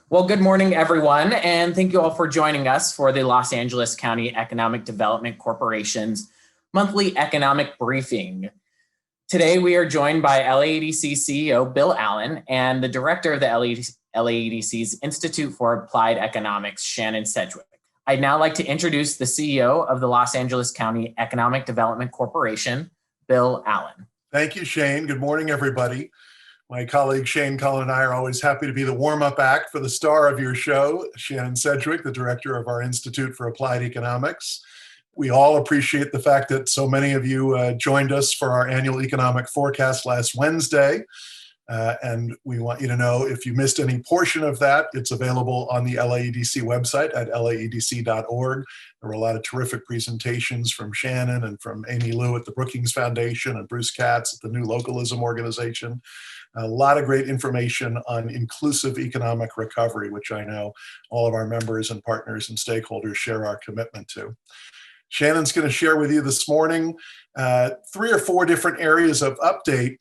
Well, good morning, everyone, and thank you all for joining us for the Los Angeles County Economic Development Corporation's monthly economic briefing. Today, we are joined by LAEDC CEO Bill Allen and the director of the LAEDC's Institute for Applied Economics, Shannon Sedgwick. I'd now like to introduce the CEO of the Los Angeles County Economic Development Corporation, Bill Allen. Thank you, Shane. Good morning, everybody. My colleague Shane Cullen and I are always happy to be the warm-up act for the star of your show, Shannon Sedgwick, the director of our Institute for Applied Economics. We all appreciate the fact that so many of you joined us for our annual economic forecast last Wednesday. And we want you to know if you missed any portion of that, it's available on the LAEDC website at laedc.org. There were a lot of terrific presentations from Shannon and from Amy Liu at the Brookings Foundation and Bruce Katz at the New Localism Organization. A lot of great information on inclusive economic recovery, which I know all of our members and partners and stakeholders share our commitment to. Shannon's going to share with you this morning 3 or 4 different areas of update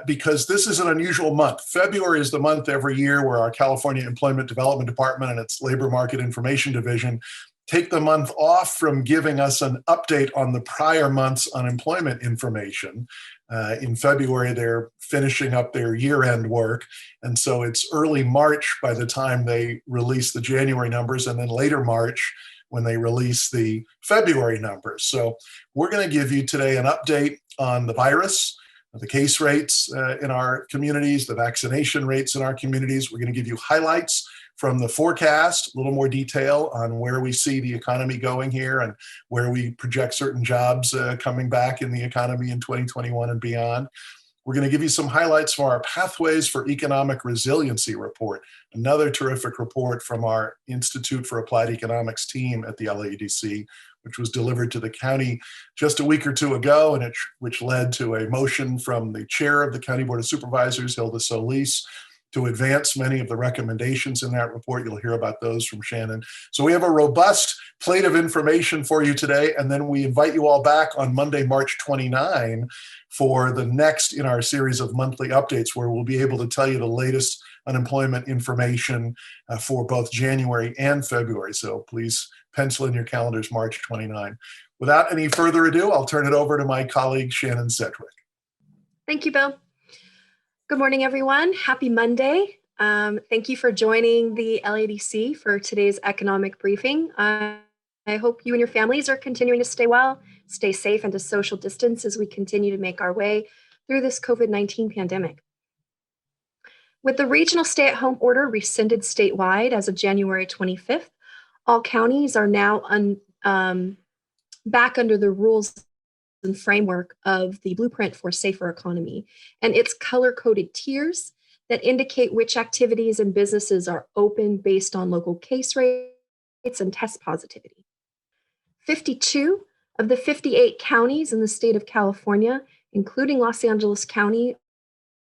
because this is an unusual month. February is the month every year where our California Employment Development Department and its Labor Market Information Division take the month off from giving us an update on the prior month's unemployment information. In February, they're finishing up their year-end work, and so it's early March by the time they release the January numbers, and then later March when they release the February numbers. So we're going to give you today an update on the virus, the case rates in our communities, the vaccination rates in our communities. We're going to give you highlights from the forecast, a little more detail on where we see the economy going here and where we project certain jobs coming back in the economy in 2021 and beyond. We're going to give you some highlights from our Pathways for Economic Resiliency report, another terrific report from our Institute for Applied Economics team at the LAEDC, which was delivered to the county just a week or 2 ago, and which led to a motion from the chair of the County Board of Supervisors, Hilda Solis, to advance many of the recommendations in that report. You'll hear about those from Shannon. So we have a robust plate of information for you today, and then we invite you all back on Monday, March 29 for the next in our series of monthly updates, where we'll be able to tell you the latest unemployment information for both January and February. So please pencil in your calendars March 29. Without any further ado, I'll turn it over to my colleague, Shannon Sedgwick. Thank you, Bill. Good morning, everyone. Happy Monday. Thank you for joining the LAEDC for today's economic briefing. I hope you and your families are continuing to stay well, stay safe, and to social distance as we continue to make our way through this COVID-19 pandemic. With the regional stay-at-home order rescinded statewide as of January 25th, all counties are now back under the rules and framework of the Blueprint for Safer Economy and its color-coded tiers that indicate which activities and businesses are open based on local case rates and test positivity. 52 of the 58 counties in the state of California, including Los Angeles County,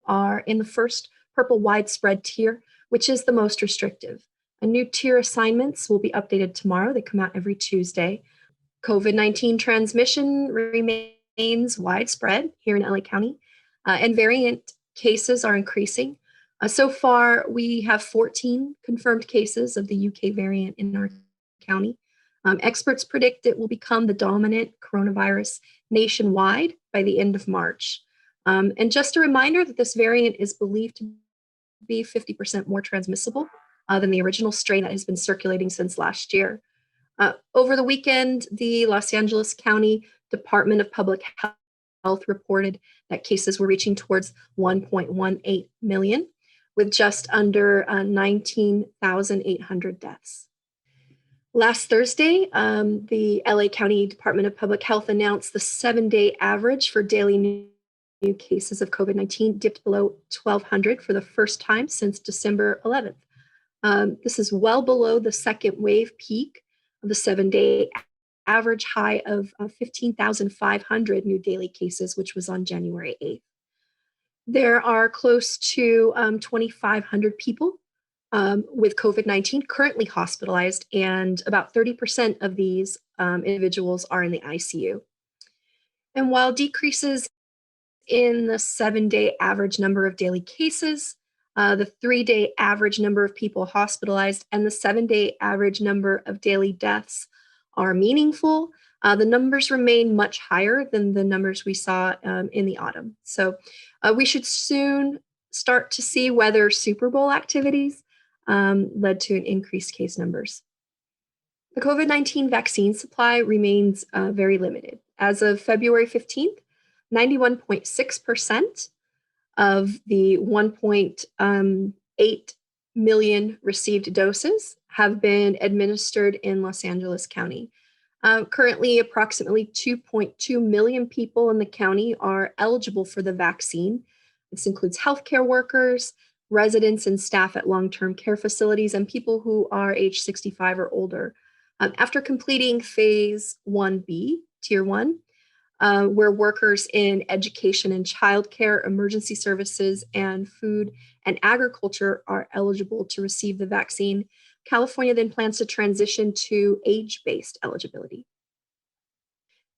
are in the first purple widespread tier, which is the most restrictive. A new tier assignments will be updated tomorrow. They come out every Tuesday. COVID-19 transmission remains widespread here in LA County, and variant cases are increasing. So far, we have 14 confirmed cases of the UK variant in our county. Experts predict it will become the dominant coronavirus nationwide by the end of March. And just a reminder that this variant is believed to be 50% more transmissible than the original strain that has been circulating since last year. Over the weekend, the Los Angeles County Department of Public Health reported that cases were reaching towards 1.18 million, with just under 19,800 deaths. Last Thursday, the LA County Department of Public Health announced the 7-day average for daily new cases of COVID-19 dipped below 1,200 for the first time since December 11th. This is well below the second wave peak of the 7-day average high of 15,500 new daily cases, which was on January 8th. There are close to 2,500 people with COVID-19 currently hospitalized, and about 30% of these individuals are in the ICU. And while decreases in the 7-day average number of daily cases The 3-day average number of people hospitalized and the 7-day average number of daily deaths are meaningful. The numbers remain much higher than the numbers we saw in the autumn. So we should soon start to see whether Super Bowl activities led to an increased case numbers. The COVID-19 vaccine supply remains very limited. As of February 15th, 91.6% of the 1.8 million received doses have been administered in Los Angeles County. Currently, approximately 2.2 million people in the county are eligible for the vaccine. This includes healthcare workers, residents and staff at long-term care facilities, and people who are age 65 or older. After completing phase 1B, tier 1, where workers in education and childcare, emergency services, and food and agriculture are eligible to receive the vaccine, California then plans to transition to age-based eligibility.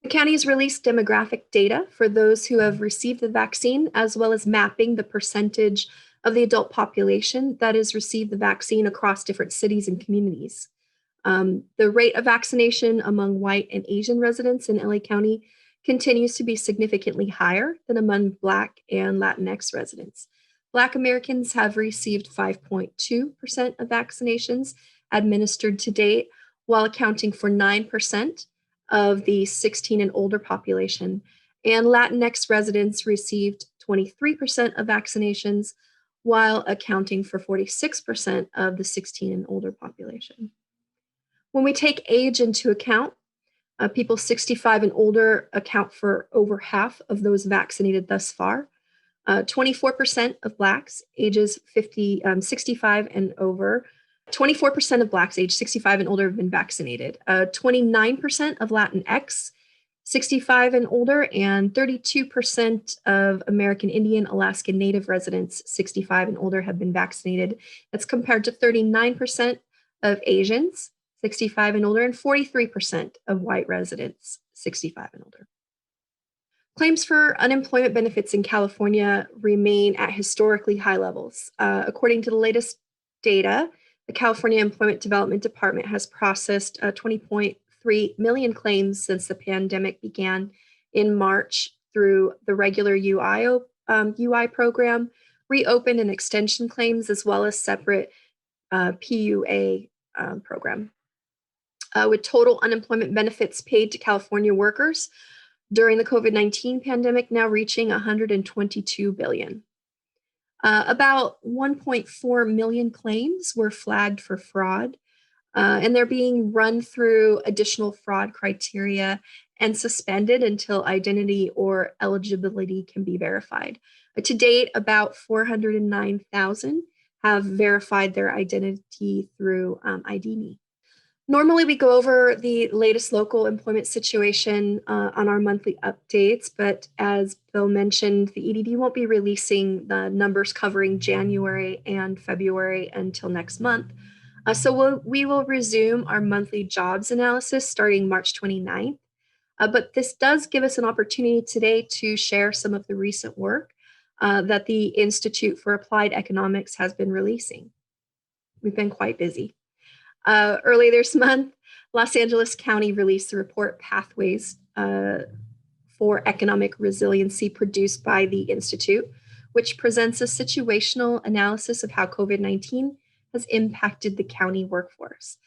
The county has released demographic data for those who have received the vaccine, as well as mapping the percentage of the adult population that has received the vaccine across different cities and communities. The rate of vaccination among white and Asian residents in LA County continues to be significantly higher than among Black and Latinx residents. Black Americans have received 5.2% of vaccinations administered to date, while accounting for 9% of the 16 and older population. And Latinx residents received 23% of vaccinations, while accounting for 46% of the 16 and older population. When we take age into account, people 65 and older account for over half of those vaccinated thus far. 24% of Blacks ages 65 and over. 24% of Blacks age 65 and older have been vaccinated. 29% of Latinx 65 and older, and 32% of American Indian, Alaska Native residents 65 and older have been vaccinated. That's compared to 39% of Asians 65 and older, and 43% of white residents 65 and older. Claims for unemployment benefits in California remain at historically high levels. According to the latest data, the California Employment Development Department has processed 20.3 million claims since the pandemic began in March through the regular UI program, reopened and extension claims, as well as separate PUA program. With total unemployment benefits paid to California workers during the COVID-19 pandemic now reaching $122 billion. About 1.4 million claims were flagged for fraud, and they're being run through additional fraud criteria and suspended until identity or eligibility can be verified. To date, about 409,000 have verified their identity through ID.me. Normally, we go over the latest local employment situation on our monthly updates, but as Bill mentioned, the EDD won't be releasing the numbers covering January and February until next month. So we will resume our monthly jobs analysis starting March 29th. But this does give us an opportunity today to share some of the recent work that the Institute for Applied Economics has been releasing. We've been quite busy. Early this month, Los Angeles County released the report Pathways for Economic Resiliency produced by the Institute, which presents a situational analysis of how COVID-19 has impacted the county workforce.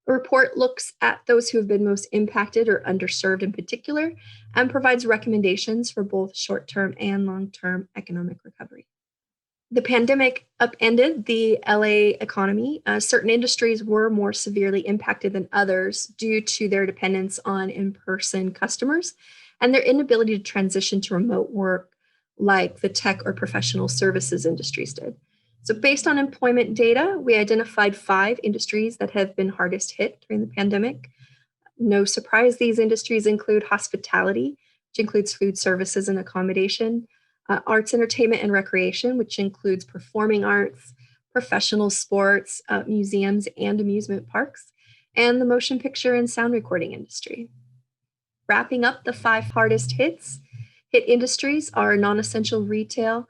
The report looks at those who have been most impacted or underserved in particular, and provides recommendations for both short-term and long-term economic recovery. The pandemic upended the LA economy. Certain industries were more severely impacted than others due to their dependence on in-person customers and their inability to transition to remote work like the tech or professional services industries did. So based on employment data, we identified 5 industries that have been hardest hit during the pandemic. No surprise, these industries include hospitality, which includes food services and accommodation, arts, entertainment, and recreation, which includes performing arts, professional sports, museums, and amusement parks, and the motion picture and sound recording industry. Wrapping up the 5 hardest hit industries are non-essential retail,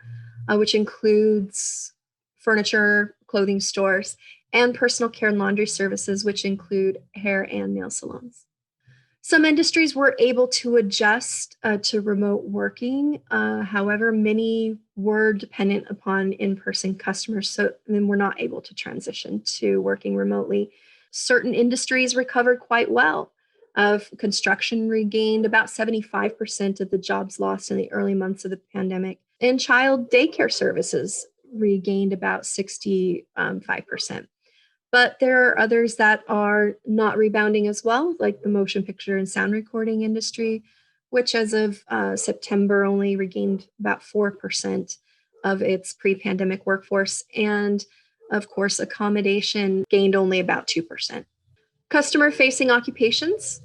which includes furniture, clothing stores, and personal care and laundry services, which include hair and nail salons. Some industries were able to adjust to remote working. However, many were dependent upon in-person customers, so then were not able to transition to working remotely. Certain industries recovered quite well. Construction regained about 75% of the jobs lost in the early months of the pandemic, and child daycare services regained about 65%. But there are others that are not rebounding as well, like the motion picture and sound recording industry, which as of September only regained about 4% of its pre-pandemic workforce. And of course, accommodation gained only about 2%. Customer-facing occupations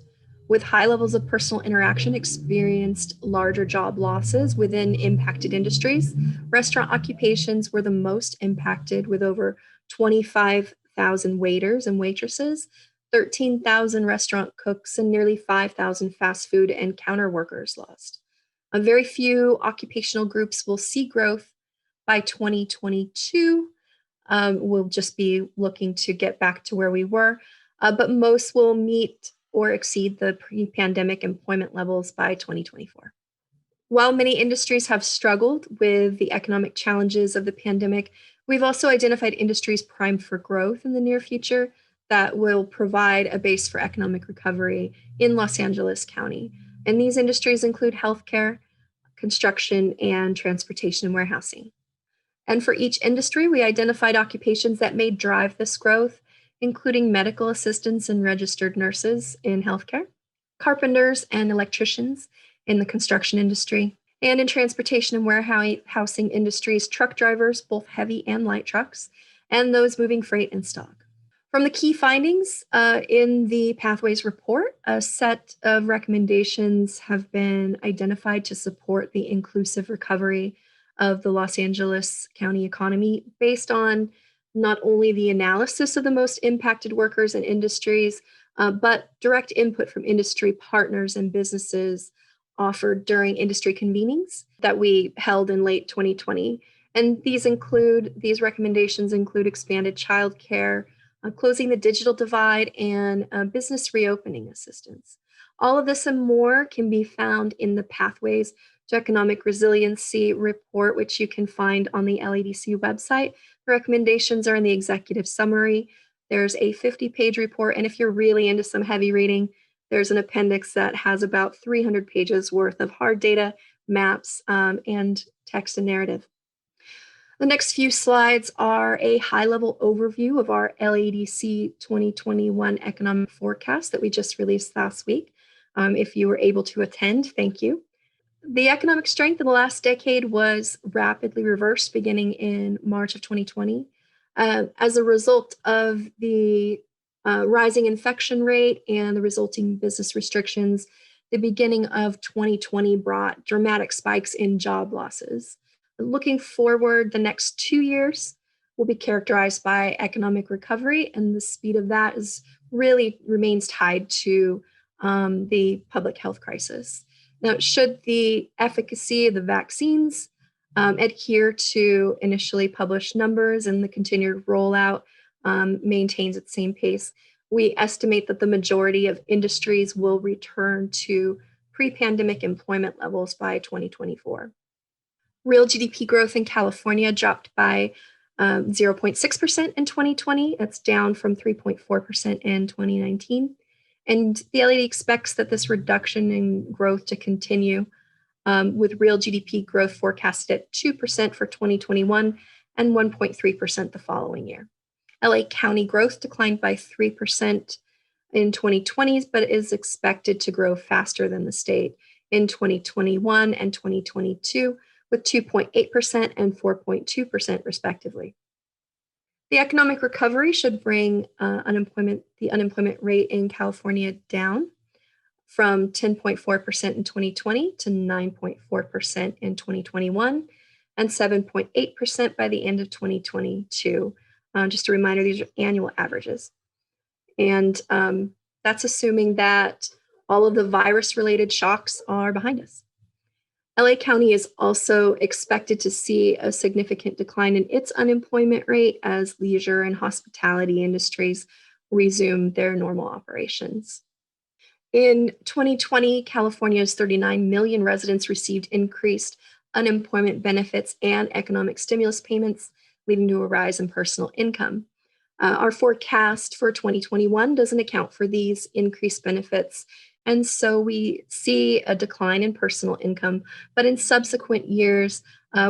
with high levels of personal interaction experienced larger job losses within impacted industries. Restaurant occupations were the most impacted, with over 25,000 waiters and waitresses, 13,000 restaurant cooks, and nearly 5,000 fast food and counter workers lost. Very few occupational groups will see growth by 2022. We'll just be looking to get back to where we were, but most will meet or exceed the pre-pandemic employment levels by 2024. While many industries have struggled with the economic challenges of the pandemic, we've also identified industries primed for growth in the near future that will provide a base for economic recovery in Los Angeles County. And these industries include healthcare, construction, and transportation and warehousing. And for each industry, we identified occupations that may drive this growth, including medical assistants and registered nurses in healthcare, carpenters and electricians in the construction industry, and in transportation and warehousing industries, truck drivers, both heavy and light trucks, and those moving freight and stock. From the key findings in the Pathways report, a set of recommendations have been identified to support the inclusive recovery of the Los Angeles County economy based on not only the analysis of the most impacted workers and industries, but direct input from industry partners and businesses offered during industry convenings that we held in late 2020. And these recommendations include expanded childcare, closing the digital divide, and business reopening assistance. All of this and more can be found in the Pathways to Economic Resiliency report, which you can find on the LAEDC website. The recommendations are in the executive summary. There's a 50-page report, and if you're really into some heavy reading, there's an appendix that has about 300 pages worth of hard data, maps, and text and narrative. The next few slides are a high-level overview of our LAEDC 2021 Economic Forecast that we just released last week. If you were able to attend, thank you. The economic strength in the last decade was rapidly reversed beginning in March of 2020. As a result of the rising infection rate and the resulting business restrictions, the beginning of 2020 brought dramatic spikes in job losses. Looking forward, the next 2 years will be characterized by economic recovery, and the speed of that remains tied to the public health crisis. Now, should the efficacy of the vaccines adhere to initially published numbers and the continued rollout maintains its same pace, we estimate that the majority of industries will return to pre-pandemic employment levels by 2024. Real GDP growth in California dropped by 0.6% in 2020. That's down from 3.4% in 2019. And the LAED expects that this reduction in growth to continue, with real GDP growth forecasted at 2% for 2021 and 1.3% the following year. LA County growth declined by 3% in 2020, but is expected to grow faster than the state in 2021 and 2022, with 2.8% and 4.2% respectively. The economic recovery should bring the unemployment rate in California down from 10.4% in 2020 to 9.4% in 2021 and 7.8% by the end of 2022. Just a reminder, these are annual averages. And that's assuming that all of the virus-related shocks are behind us. LA County is also expected to see a significant decline in its unemployment rate as leisure and hospitality industries resume their normal operations. In 2020, California's 39 million residents received increased unemployment benefits and economic stimulus payments, leading to a rise in personal income. Our forecast for 2021 doesn't account for these increased benefits, and so we see a decline in personal income, but in subsequent years,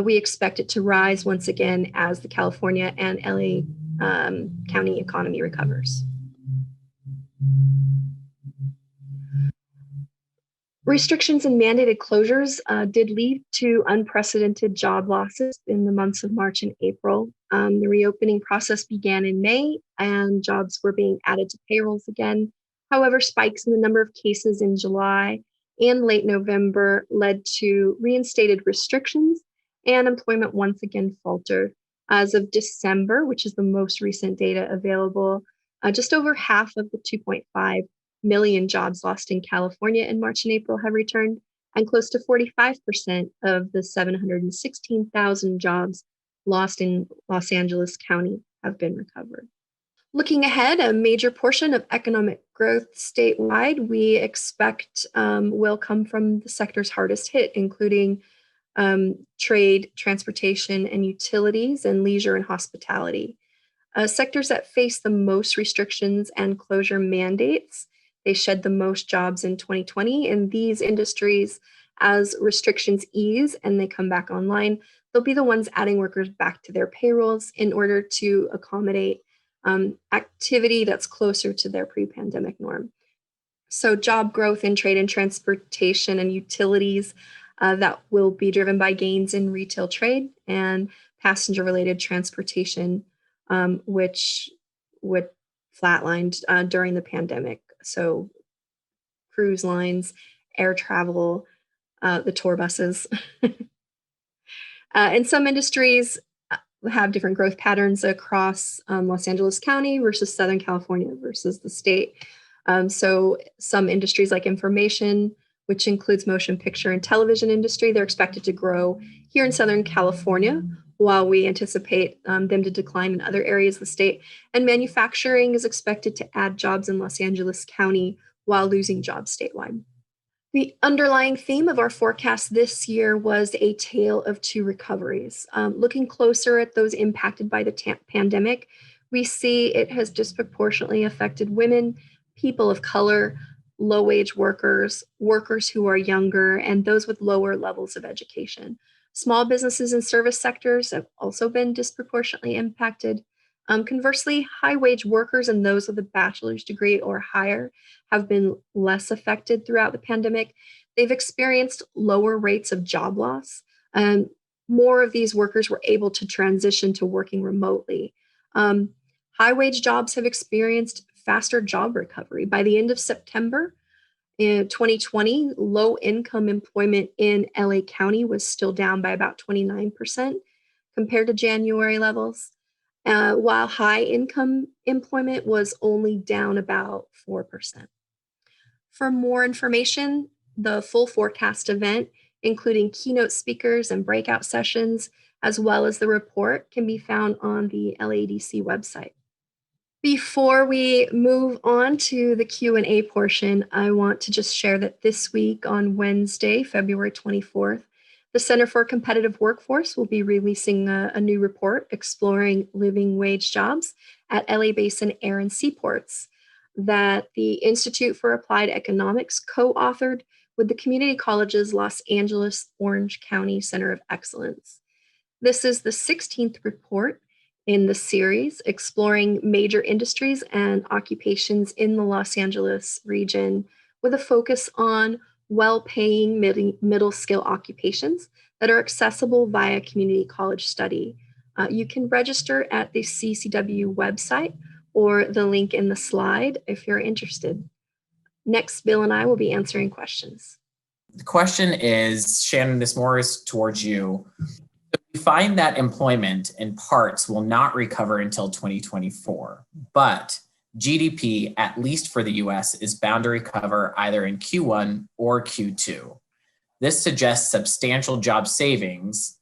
we expect it to rise once again as the California and LA County economy recovers. Restrictions and mandated closures did lead to unprecedented job losses in the months of March and April. The reopening process began in May and jobs were being added to payrolls again. However, spikes in the number of cases in July and late November led to reinstated restrictions and employment once again faltered. As of December, which is the most recent data available, just over half of the 2.5 million jobs lost in California in March and April have returned, and close to 45% of the 716,000 jobs lost in Los Angeles County have been recovered. Looking ahead, a major portion of economic growth statewide we expect will come from the sectors hardest hit, including trade, transportation, and utilities, and leisure and hospitality. Sectors that face the most restrictions and closure mandates, they shed the most jobs in 2020. In these industries, as restrictions ease and they come back online, they'll be the ones adding workers back to their payrolls in order to accommodate activity that's closer to their pre-pandemic norm. So job growth in trade and transportation and utilities that will be driven by gains in retail trade and passenger-related transportation, which would flatlined during the pandemic. So cruise lines, air travel, the tour buses. And some industries have different growth patterns across Los Angeles County versus Southern California versus the state. So some industries like information, which includes motion picture and television industry, they're expected to grow here in Southern California, while we anticipate them to decline in other areas of the state. And manufacturing is expected to add jobs in Los Angeles County while losing jobs statewide. The underlying theme of our forecast this year was a tale of two recoveries. Looking closer at those impacted by the pandemic, we see it has disproportionately affected women, people of color, low-wage workers, workers who are younger, and those with lower levels of education. Small businesses and service sectors have also been disproportionately impacted. Conversely, high-wage workers and those with a bachelor's degree or higher have been less affected throughout the pandemic. They've experienced lower rates of job loss. More of these workers were able to transition to working remotely. High-wage jobs have experienced faster job recovery. By the end of September, in 2020, low-income employment in LA County was still down by about 29% compared to January levels, while high-income employment was only down about 4%. For more information, the full forecast event, including keynote speakers and breakout sessions, as well as the report, can be found on the LAEDC website. Before we move on to the Q&A portion, I want to just share that this week on Wednesday, February 24th, the Center for Competitive Workforce will be releasing a new report exploring living wage jobs at LA Basin air and seaports that the Institute for Applied Economics co-authored with the Community College's Los Angeles Orange County Center of Excellence. This is the 16th report in the series exploring major industries and occupations in the Los Angeles region with a focus on well-paying middle skill occupations that are accessible via community college study. You can register at the CCW website or the link in the slide if you're interested. Next, Bill and I will be answering questions. The question is, Shannon, this more is towards you. We find that employment in parts will not recover until 2024, but GDP, at least for the US, is bound to recover either in Q1 or Q2. This suggests substantial job savings,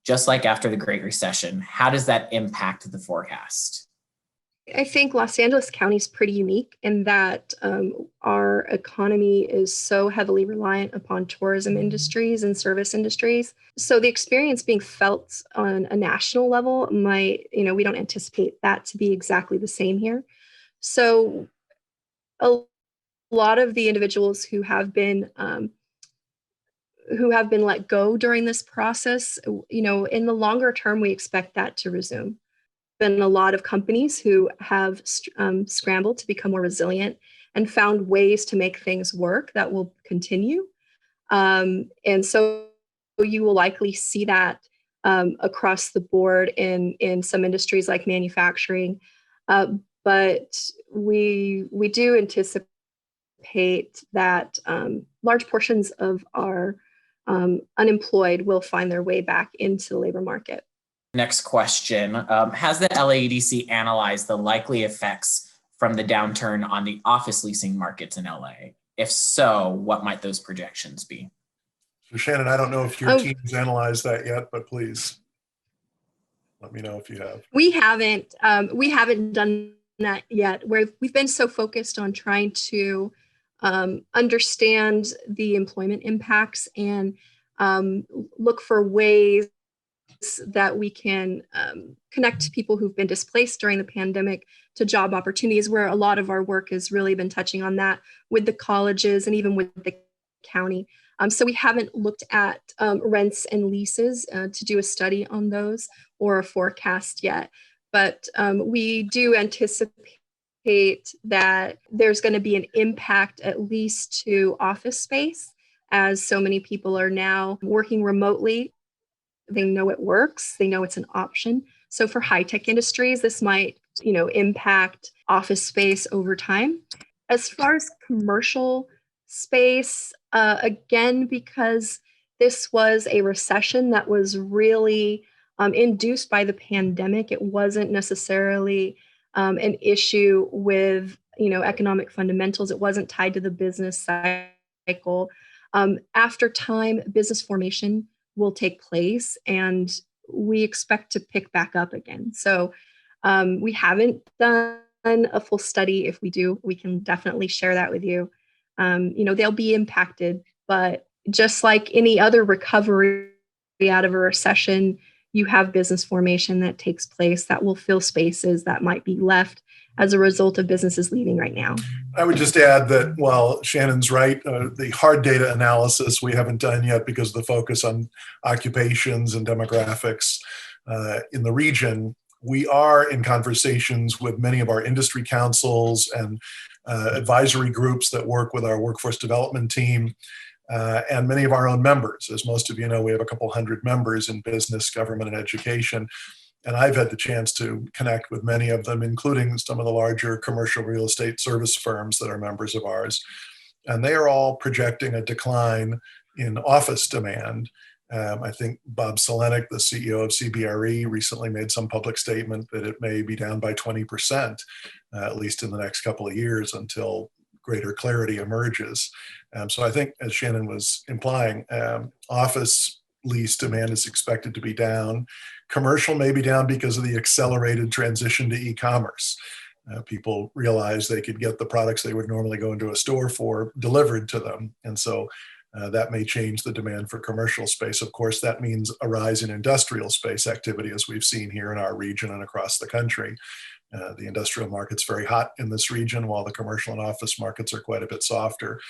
just like after the Great Recession. How does that impact the forecast? I think Los Angeles County is pretty unique in that our economy is so heavily reliant upon tourism industries and service industries. So the experience being felt on a national level we don't anticipate that to be exactly the same here. So a lot of the individuals who have been let go during this process, in the longer term, we expect that to resume. Been a lot of companies who have scrambled to become more resilient and found ways to make things work that will continue. And so you will likely see that across the board in some industries like manufacturing. But we do anticipate that large portions of our unemployed will find their way back into the labor market. Next question. Has the LAEDC analyzed the likely effects from the downturn on the office leasing markets in LA? If so, what might those projections be? So Shannon, I don't know if your team's analyzed that yet, but please let me know if you have. We haven't done that yet, where we've been so focused on trying to understand the employment impacts and look for ways that we can connect people who've been displaced during the pandemic to job opportunities, where a lot of our work has really been touching on that with the colleges and even with the county. So we haven't looked at rents and leases to do a study on those or a forecast yet, but we do anticipate that there's going to be an impact at least to office space, as so many people are now working remotely. They know it works. They know it's an option. So for high-tech industries, this might, impact office space over time. As far as commercial space, again, because this was a recession that was really induced by the pandemic, it wasn't necessarily an issue with, economic fundamentals. It wasn't tied to the business cycle. After time, business formation will take place, and we expect to pick back up again. So we haven't done a full study. If we do, we can definitely share that with you. They'll be impacted, but just like any other recovery out of a recession, you have business formation that takes place that will fill spaces that might be left as a result of businesses leaving right now. I would just add that while Shannon's right, the hard data analysis we haven't done yet because of the focus on occupations and demographics in the region. We are in conversations with many of our industry councils and advisory groups that work with our workforce development team and many of our own members. As most of you know, we have a couple hundred members in business, government, and education. And I've had the chance to connect with many of them, including some of the larger commercial real estate service firms that are members of ours. And they are all projecting a decline in office demand. I think Bob Selenick, the CEO of CBRE, recently made some public statement that it may be down by 20%, at least in the next couple of years until greater clarity emerges. So I think, as Shannon was implying, office lease demand is expected to be down. Commercial may be down because of the accelerated transition to e-commerce. People realized they could get the products they would normally go into a store for delivered to them. And so that may change the demand for commercial space. Of course, that means a rise in industrial space activity, as we've seen here in our region and across the country. The industrial market's very hot in this region, while the commercial and office markets are quite a bit softer.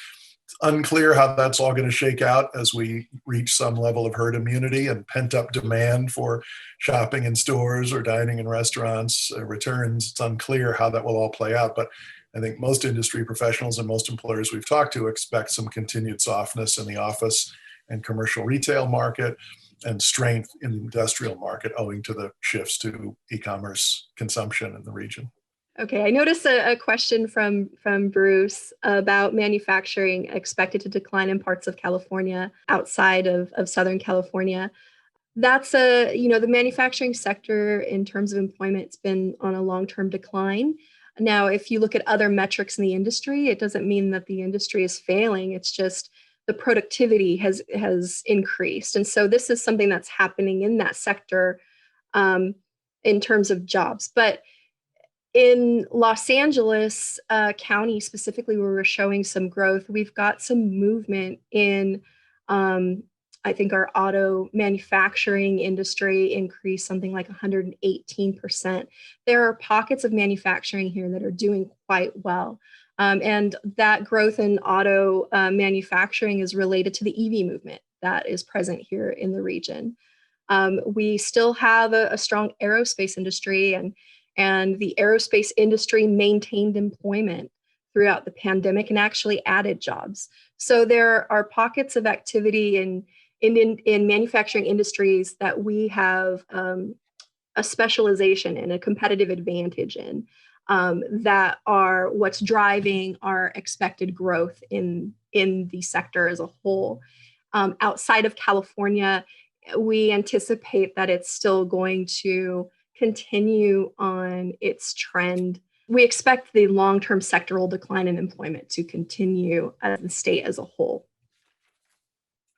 It's unclear how that's all going to shake out as we reach some level of herd immunity and pent-up demand for shopping in stores or dining in restaurants returns. It's unclear how that will all play out, but I think most industry professionals and most employers we've talked to expect some continued softness in the office and commercial retail market and strength in the industrial market owing to the shifts to e-commerce consumption in the region. Okay, I noticed a question from Bruce about manufacturing expected to decline in parts of California outside of Southern California. That's the manufacturing sector in terms of employment, it's been on a long-term decline. Now, if you look at other metrics in the industry, it doesn't mean that the industry is failing. It's just the productivity has increased. And so this is something that's happening in that sector in terms of jobs. But in Los Angeles County specifically, where we're showing some growth, we've got some movement in, I think our auto manufacturing industry increased something like 118%. There are pockets of manufacturing here that are doing quite well. And that growth in auto manufacturing is related to the EV movement that is present here in the region. We still have a strong aerospace industry, and the aerospace industry maintained employment throughout the pandemic and actually added jobs. So there are pockets of activity in manufacturing industries that we have a specialization and a competitive advantage in, that are what's driving our expected growth in the sector as a whole. Outside of California, we anticipate that it's still going to continue on its trend. We expect the long-term sectoral decline in employment to continue as the state as a whole.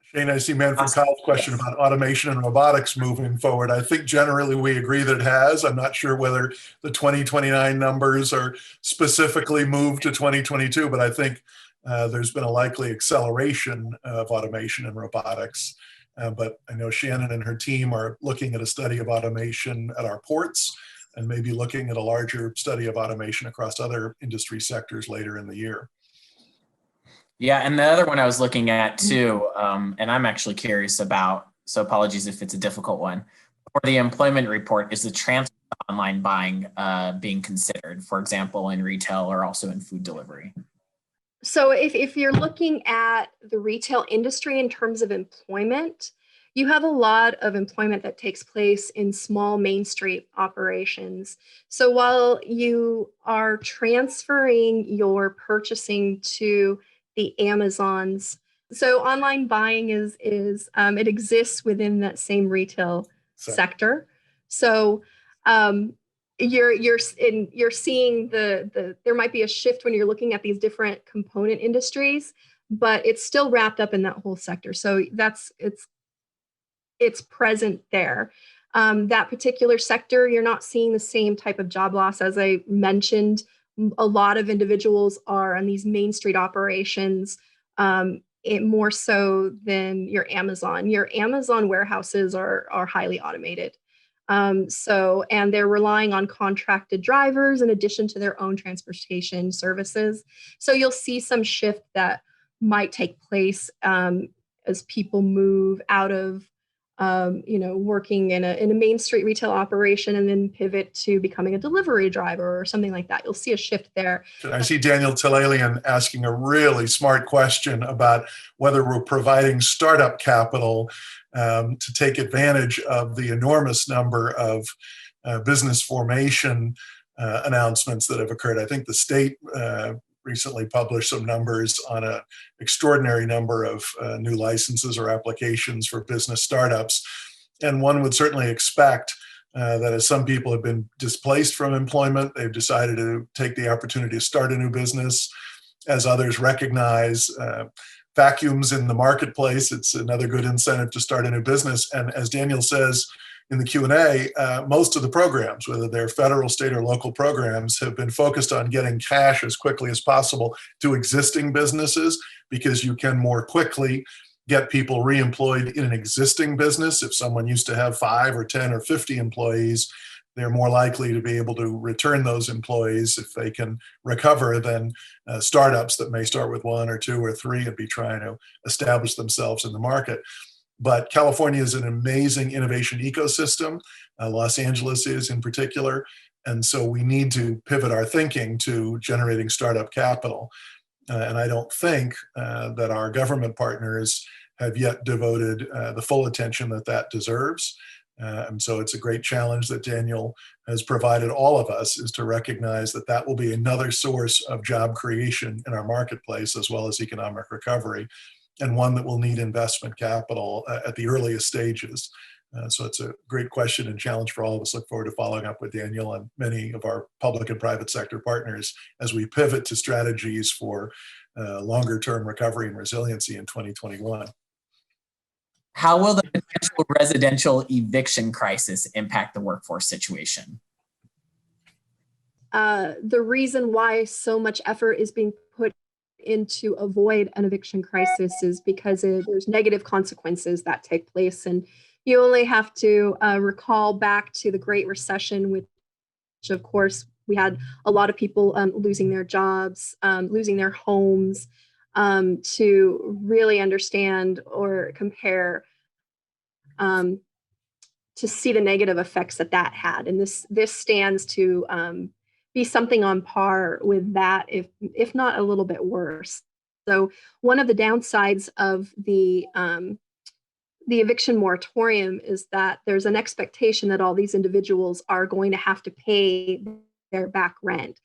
Shane, I see Manfred Kyle's question about automation and robotics moving forward. I think generally we agree that it has. I'm not sure whether the 2029 numbers are specifically moved to 2022, but I think there's been a likely acceleration of automation and robotics. But I know Shannon and her team are looking at a study of automation at our ports and maybe looking at a larger study of automation across other industry sectors later in the year. Yeah, and the other one I was looking at too, and I'm actually curious about, so apologies if it's a difficult one, for the employment report, is the transfer to online buying being considered, for example, in retail or also in food delivery? So if you're looking at the retail industry in terms of employment, you have a lot of employment that takes place in small Main Street operations. So while you are transferring your purchasing to the Amazons, so online buying it exists within that same retail sector. So you're seeing there might be a shift when you're looking at these different component industries, but it's still wrapped up in that whole sector. So it's present there. That particular sector, you're not seeing the same type of job loss. As I mentioned, a lot of individuals are on these Main Street operations, more so than your Amazon. Your Amazon warehouses are highly automated. And they're relying on contracted drivers in addition to their own transportation services. So you'll see some shift that might take place as people move out of working in a Main Street retail operation and then pivot to becoming a delivery driver or something like that. You'll see a shift there. I see Daniel Talalian asking a really smart question about whether we're providing startup capital to take advantage of the enormous number of business formation announcements that have occurred. I think the state recently published some numbers on an extraordinary number of new licenses or applications for business startups. And one would certainly expect that as some people have been displaced from employment, they've decided to take the opportunity to start a new business. As others recognize vacuums in the marketplace, it's another good incentive to start a new business. And as Daniel says in the Q&A, most of the programs, whether they're federal, state, or local programs, have been focused on getting cash as quickly as possible to existing businesses, because you can more quickly get people reemployed in an existing business. If someone used to have 5 or 10 or 50 employees, they're more likely to be able to return those employees if they can recover than startups that may start with 1 or 2 or 3 and be trying to establish themselves in the market. But California is an amazing innovation ecosystem. Los Angeles is in particular. And so we need to pivot our thinking to generating startup capital. And I don't think that our government partners have yet devoted the full attention that deserves. And so it's a great challenge that Daniel has provided all of us, is to recognize that will be another source of job creation in our marketplace, as well as economic recovery, and one that will need investment capital at the earliest stages. So it's a great question and challenge for all of us. Look forward to following up with Daniel and many of our public and private sector partners as we pivot to strategies for longer term recovery and resiliency in 2021. How will the potential residential eviction crisis impact the workforce situation? The reason why so much effort is being put into avoid an eviction crisis is because there's negative consequences that take place. And you only have to recall back to the Great Recession, which of course we had a lot of people losing their jobs, losing their homes, to really understand or compare, to see the negative effects that had. And this stands to be something on par with that, if not a little bit worse. So one of the downsides of the eviction moratorium is that there's an expectation that all these individuals are going to have to pay their back rent.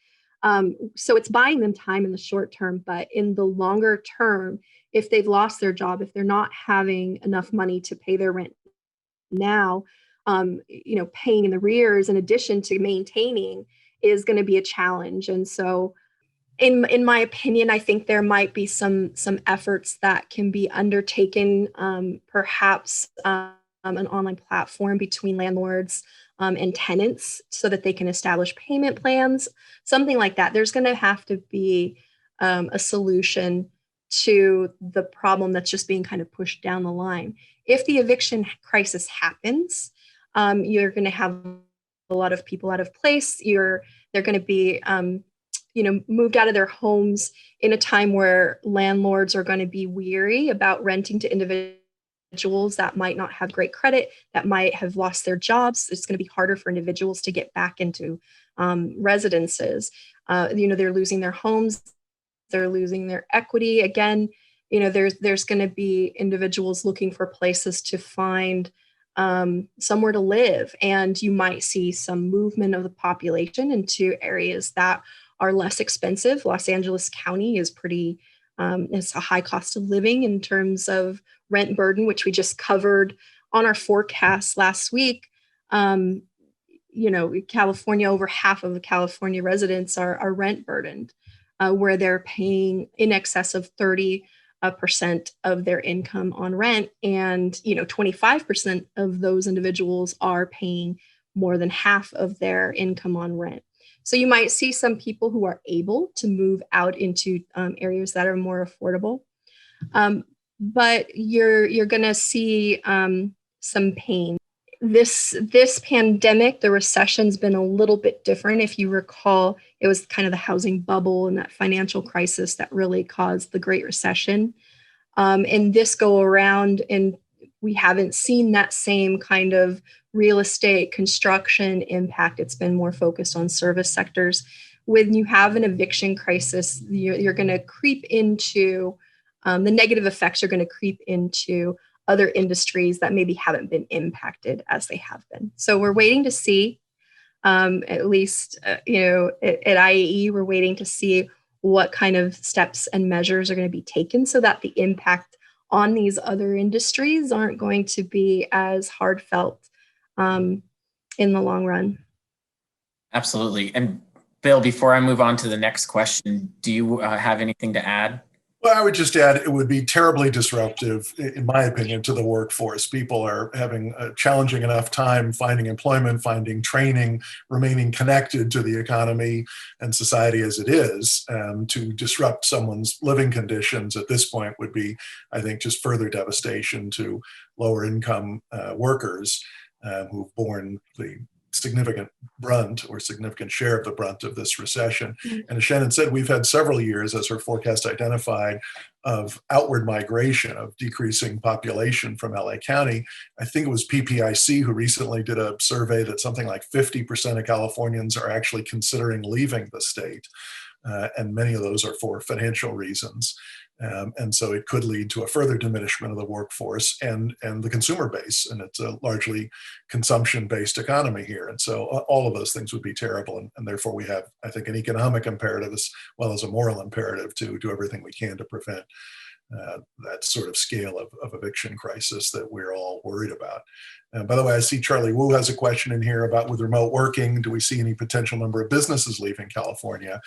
So it's buying them time in the short term, but in the longer term, if they've lost their job, if they're not having enough money to pay their rent now, paying in the rears in addition to maintaining is going to be a challenge. And so in my opinion, I think there might be some efforts that can be undertaken, perhaps an online platform between landlords and tenants so that they can establish payment plans, something like that. There's going to have to be a solution to the problem that's just being kind of pushed down the line. If the eviction crisis happens, you're going to have a lot of people out of place. They're going to be moved out of their homes in a time where landlords are going to be weary about renting to individuals that might not have great credit, that might have lost their jobs. It's going to be harder for individuals to get back into residences. They're losing their homes, they're losing their equity. Again, there's going to be individuals looking for places to find somewhere to live, and you might see some movement of the population into areas that are less expensive. Los Angeles County is it's a high cost of living in terms of rent burden, which we just covered on our forecast last week. California, over half of the California residents are rent burdened, where they're paying in excess of 30% of their income on rent. And, 25% of those individuals are paying more than half of their income on rent. So you might see some people who are able to move out into areas that are more affordable. But you're going to see some pain. This pandemic, the recession's been a little bit different. If you recall, it was kind of the housing bubble and that financial crisis that really caused the Great Recession. And this go around, and we haven't seen that same kind of real estate construction impact. It's been more focused on service sectors. When you have an eviction crisis, you're going to creep into the negative effects are going to creep into other industries that maybe haven't been impacted as they have been. So we're waiting to see, at least, at IAE, we're waiting to see what kind of steps and measures are going to be taken so that the impact on these other industries aren't going to be as hard felt in the long run. Absolutely. And Bill, before I move on to the next question, do you have anything to add? Well, I would just add it would be terribly disruptive, in my opinion, to the workforce. People are having a challenging enough time finding employment, finding training, remaining connected to the economy and society as it is. To disrupt someone's living conditions at this point would be, I think, just further devastation to lower income workers who've borne the significant brunt or significant share of the brunt of this recession. And as Shannon said, we've had several years, as her forecast identified, of outward migration, of decreasing population from LA County. I think it was PPIC who recently did a survey that something like 50% of Californians are actually considering leaving the state. And many of those are for financial reasons. And so it could lead to a further diminishment of the workforce and the consumer base. And it's a largely consumption-based economy here. And so all of those things would be terrible. And therefore we have, I think, an economic imperative as well as a moral imperative to do everything we can to prevent that sort of scale of eviction crisis that we're all worried about. By the way, I see Charlie Wu has a question in here about with remote working, do we see any potential number of businesses leaving California?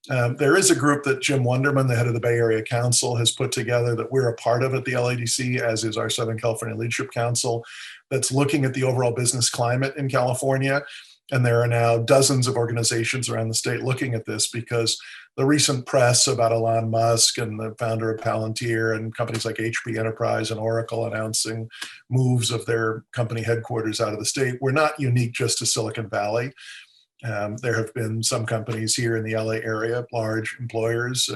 There is a group that Jim Wunderman, the head of the Bay Area Council, has put together that we're a part of at the LAEDC, as is our Southern California Leadership Council, that's looking at the overall business climate in California. And there are now dozens of organizations around the state looking at this because the recent press about Elon Musk and the founder of Palantir and companies like HP Enterprise and Oracle announcing moves of their company headquarters out of the state were not unique just to Silicon Valley. There have been some companies here in the LA area, large employers,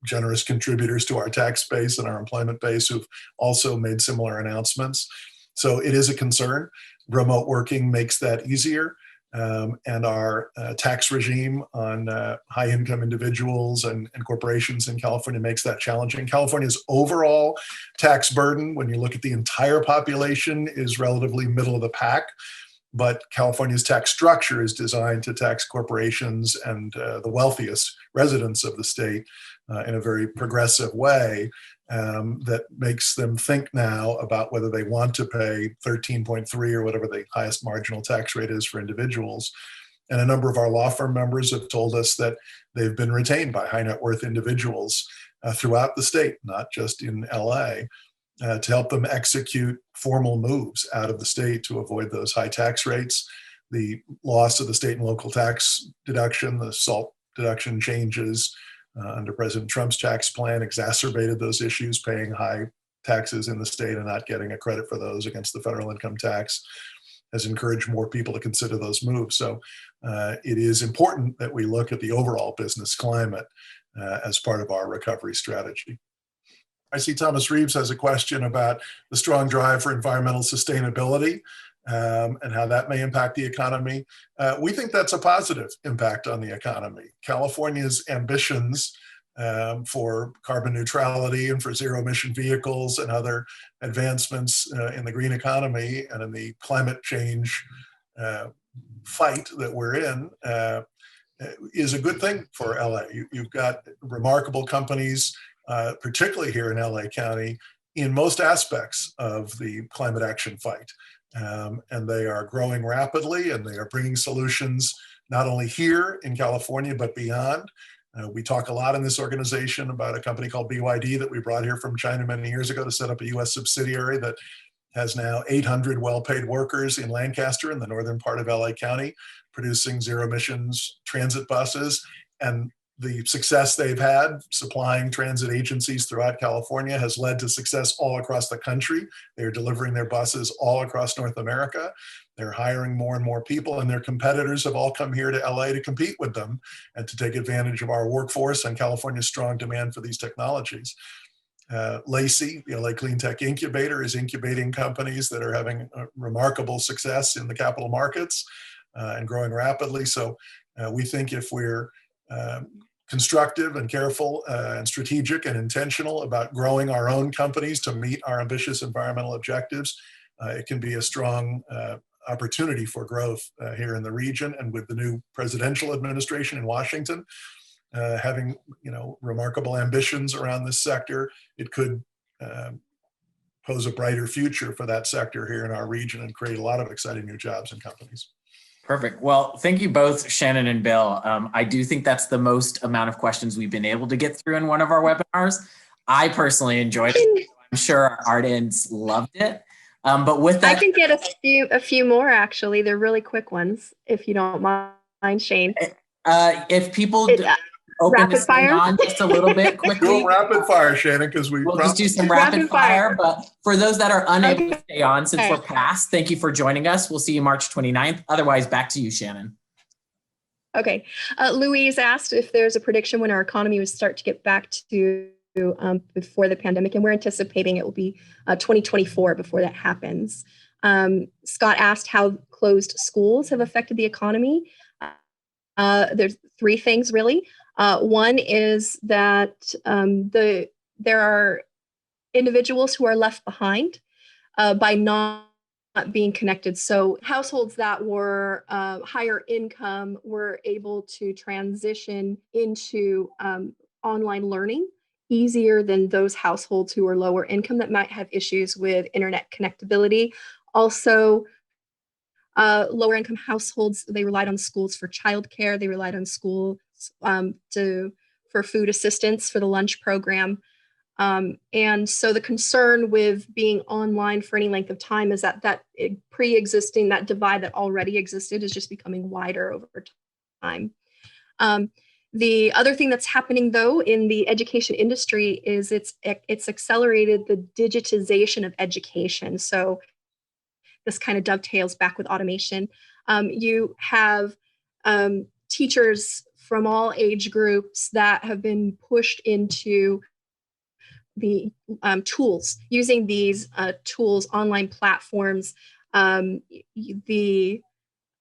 generous contributors to our tax base and our employment base who've also made similar announcements. So it is a concern. Remote working makes that easier. And our tax regime on high income individuals and corporations in California makes that challenging. California's overall tax burden, when you look at the entire population, is relatively middle of the pack. But California's tax structure is designed to tax corporations and the wealthiest residents of the state in a very progressive way that makes them think now about whether they want to pay 13.3 or whatever the highest marginal tax rate is for individuals. And a number of our law firm members have told us that they've been retained by high net worth individuals throughout the state, not just in LA, to help them execute formal moves out of the state to avoid those high tax rates. The loss of the state and local tax deduction, the SALT deduction changes under President Trump's tax plan exacerbated those issues, paying high taxes in the state and not getting a credit for those against the federal income tax has encouraged more people to consider those moves. So it is important that we look at the overall business climate as part of our recovery strategy. I see Thomas Reeves has a question about the strong drive for environmental sustainability and how that may impact the economy. We think that's a positive impact on the economy. California's ambitions for carbon neutrality and for zero emission vehicles and other advancements in the green economy and in the climate change fight that we're in is a good thing for LA. You've got remarkable companies, particularly here in LA County, in most aspects of the climate action fight. And they are growing rapidly and they are bringing solutions not only here in California, but beyond. We talk a lot in this organization about a company called BYD that we brought here from China many years ago to set up a US subsidiary that has now 800 well-paid workers in Lancaster in the northern part of LA County, producing zero emissions transit buses. And the success they've had supplying transit agencies throughout California has led to success all across the country. They're delivering their buses all across North America. They're hiring more and more people, and their competitors have all come here to LA to compete with them and to take advantage of our workforce and California's strong demand for these technologies. LAEDC, the LA Clean Tech Incubator, is incubating companies that are having remarkable success in the capital markets and growing rapidly. So we think if we're constructive and careful and strategic and intentional about growing our own companies to meet our ambitious environmental objectives, it can be a strong opportunity for growth here in the region. And with the new presidential administration in Washington, having remarkable ambitions around this sector, it could pose a brighter future for that sector here in our region and create a lot of exciting new jobs and companies. Perfect. Well, thank you both, Shannon and Bill. I do think that's the most amount of questions we've been able to get through in one of our webinars. I personally enjoyed it. I'm sure our audience loved it. But with that, I can get a few more actually. They're really quick ones, if you don't mind, Shane. If people open to stay on just a little bit quickly. Do rapid fire, Shannon, because we'll just do some rapid fire. But for those that are unable to stay on since we're past, thank you for joining us. We'll see you March 29th. Otherwise, back to you, Shannon. Okay. Louise asked if there's a prediction when our economy would start to get back to before the pandemic, and we're anticipating it will be 2024 before that happens. Scott asked how closed schools have affected the economy. There's three things really. One is that there are individuals who are left behind by not being connected. So households that were higher income were able to transition into online learning easier than those households who are lower income that might have issues with internet connectability. Also, lower income households, they relied on schools for childcare. They relied on schools for food assistance for the lunch program. And so the concern with being online for any length of time is that pre-existing, that divide that already existed is just becoming wider over time. The other thing that's happening, though, in the education industry is it's accelerated the digitization of education. So this kind of dovetails back with automation. You have teachers from all age groups that have been pushed into the tools, using these tools, online platforms, the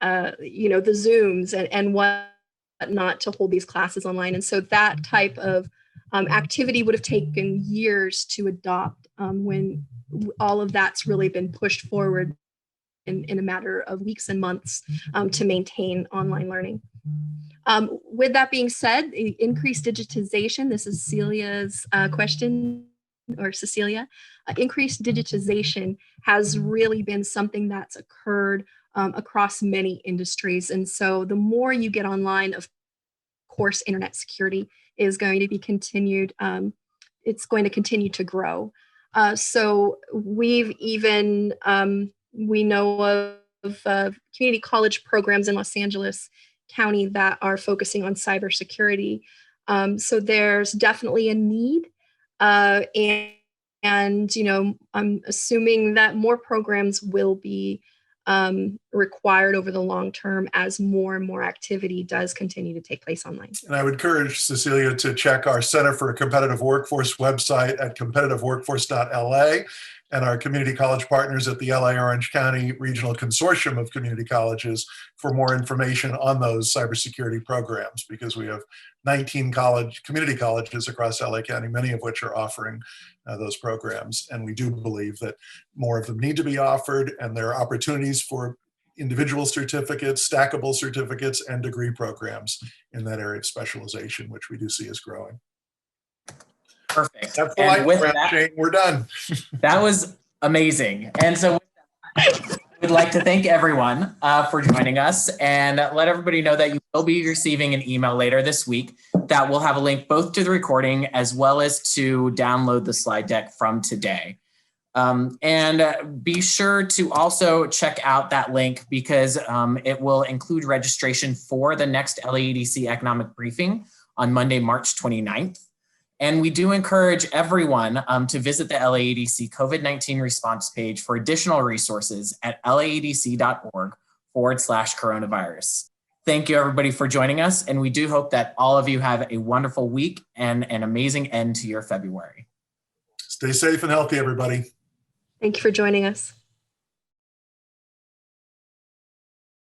Zooms and whatnot to hold these classes online. And so that type of activity would have taken years to adopt when all of that's really been pushed forward in a matter of weeks and months to maintain online learning. With that being said, increased digitization, this is Celia's question, or Cecilia. Increased digitization has really been something that's occurred across many industries. And so the more you get online, of course, internet security is going to be continued. It's going to continue to grow. So we've even, we know of community college programs in Los Angeles County that are focusing on cybersecurity. So there's definitely a need. And I'm assuming that more programs will be required over the long term as more and more activity does continue to take place online. And I would encourage Cecilia to check our Center for a Competitive Workforce website at competitiveworkforce.la and our community college partners at the LA Orange County Regional Consortium of Community Colleges for more information on those cybersecurity programs, because we have 19 community colleges across LA County, many of which are offering those programs. And we do believe that more of them need to be offered, and there are opportunities for individual certificates, stackable certificates, and degree programs in that area of specialization, which we do see is growing. Perfect. That's the And lightning with round, that, Shane. We're done. That was amazing. And so we'd like to thank everyone for joining us, and let everybody know that you will be receiving an email later this week that will have a link both to the recording as well as to download the slide deck from today. And be sure to also check out that link, because it will include registration for the next LAEDC Economic Briefing on Monday, March 29th. And we do encourage everyone to visit the LAEDC COVID-19 response page for additional resources at laedc.org/coronavirus. Thank you, everybody, for joining us. And we do hope that all of you have a wonderful week and an amazing end to your February. Stay safe and healthy, everybody. Thank you for joining us.